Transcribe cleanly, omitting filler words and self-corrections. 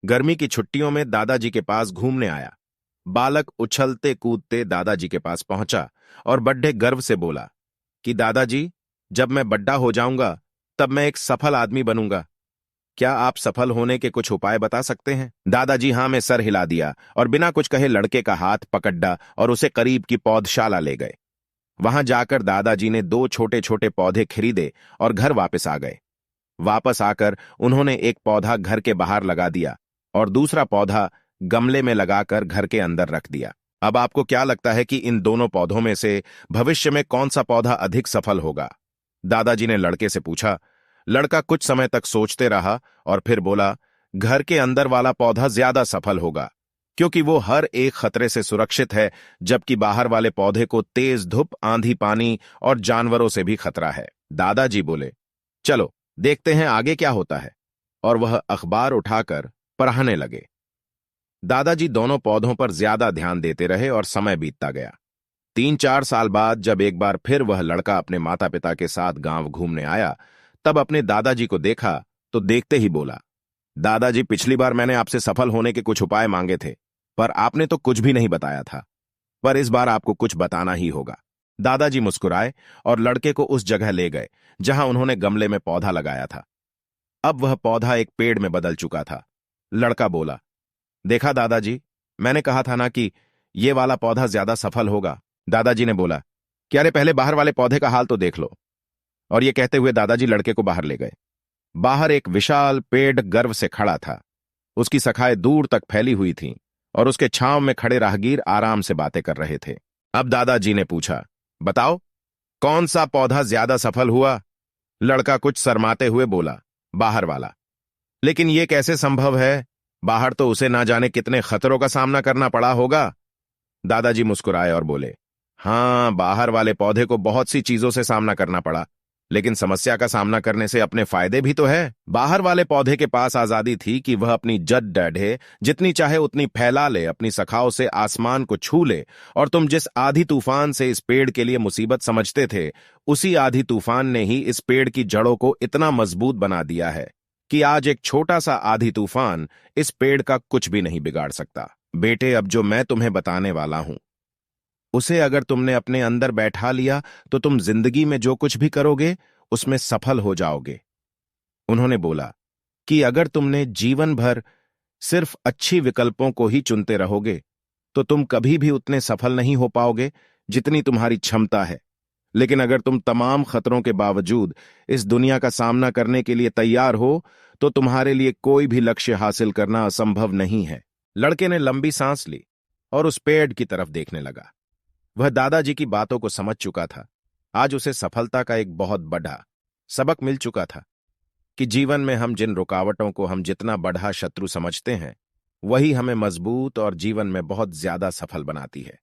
गर्मी की छुट्टियों में दादाजी के पास घूमने आया। बालक उछलते कूदते दादाजी के पास पहुंचा और बड्ढे गर्व से बोला कि दादाजी, जब मैं बड्ढा हो जाऊंगा तब मैं एक सफल आदमी बनूंगा। क्या आप सफल होने के कुछ उपाय बता सकते हैं? दादाजी हाँ में सर हिला दिया और बिना कुछ कहे लड़के का हाथ पकड़ा और उसे करीब की पौधशाला ले गए। वहां जाकर दादाजी ने 2 छोटे छोटे पौधे खरीदे और घर वापस आ गए। वापस आकर उन्होंने एक पौधा घर के बाहर लगा दिया और दूसरा पौधा गमले में लगाकर घर के अंदर रख दिया। अब आपको क्या लगता है कि इन दोनों पौधों में से भविष्य में कौन सा पौधा अधिक सफल होगा? दादाजी ने लड़के से पूछा। लड़का कुछ समय तक सोचते रहा और फिर बोला, घर के अंदर वाला पौधा ज्यादा सफल होगा, क्योंकि वो हर एक खतरे से सुरक्षित है, जबकि बाहर वाले पौधे को तेज धूप, आंधी, पानी और जानवरों से भी खतरा है। दादाजी बोले, चलो देखते हैं आगे क्या होता है। और वह अखबार उठाकर पढ़ने लगे। दादाजी दोनों पौधों पर ज्यादा ध्यान देते रहे और समय बीतता गया। 3-4 साल बाद जब एक बार फिर वह लड़का अपने माता पिता के साथ गांव घूमने आया, तब अपने दादाजी को देखा तो देखते ही बोला, दादाजी, पिछली बार मैंने आपसे सफल होने के कुछ उपाय मांगे थे, पर आपने तो कुछ भी नहीं बताया था। पर इस बार आपको कुछ बताना ही होगा। दादाजी मुस्कुराए और लड़के को उस जगह ले गए जहां उन्होंने गमले में पौधा लगाया था। अब वह पौधा एक पेड़ में बदल चुका था। लड़का बोला, देखा दादाजी, मैंने कहा था ना कि ये वाला पौधा ज्यादा सफल होगा। दादाजी ने बोला, क्या रे, पहले बाहर वाले पौधे का हाल तो देख लो। और ये कहते हुए दादाजी लड़के को बाहर ले गए। बाहर एक विशाल पेड़ गर्व से खड़ा था। उसकी शाखाएं दूर तक फैली हुई थीं और उसके छांव में खड़े राहगीर आराम से बातें कर रहे थे। अब दादाजी ने पूछा, बताओ, कौन सा पौधा ज्यादा सफल हुआ? लड़का कुछ शर्माते हुए बोला, बाहर वाला। लेकिन यह कैसे संभव है? बाहर तो उसे ना जाने कितने खतरों का सामना करना पड़ा होगा। दादाजी मुस्कुराए और बोले, हां, बाहर वाले पौधे को बहुत सी चीजों से सामना करना पड़ा, लेकिन समस्या का सामना करने से अपने फायदे भी तो है। बाहर वाले पौधे के पास आजादी थी कि वह अपनी जड़ डाढ़े जितनी चाहे उतनी फैला ले, अपनी शाखाओं से आसमान को छू ले। और तुम जिस आधी तूफान से इस पेड़ के लिए मुसीबत समझते थे, उसी आधी तूफान ने ही इस पेड़ की जड़ों को इतना मजबूत बना दिया है कि आज एक छोटा सा आधी तूफान इस पेड़ का कुछ भी नहीं बिगाड़ सकता। बेटे, अब जो मैं तुम्हें बताने वाला हूं, उसे अगर तुमने अपने अंदर बैठा लिया तो तुम जिंदगी में जो कुछ भी करोगे उसमें सफल हो जाओगे। उन्होंने बोला कि अगर तुमने जीवन भर सिर्फ अच्छी विकल्पों को ही चुनते रहोगे तो तुम कभी भी उतने सफल नहीं हो पाओगे जितनी तुम्हारी क्षमता है। लेकिन अगर तुम तमाम खतरों के बावजूद इस दुनिया का सामना करने के लिए तैयार हो तो तुम्हारे लिए कोई भी लक्ष्य हासिल करना असंभव नहीं है। लड़के ने लंबी सांस ली और उस पेड़ की तरफ देखने लगा। वह दादाजी की बातों को समझ चुका था। आज उसे सफलता का एक बहुत बड़ा सबक मिल चुका था कि जीवन में हम जिन रुकावटों को हम जितना बड़ा शत्रु समझते हैं, वही हमें मजबूत और जीवन में बहुत ज्यादा सफल बनाती है।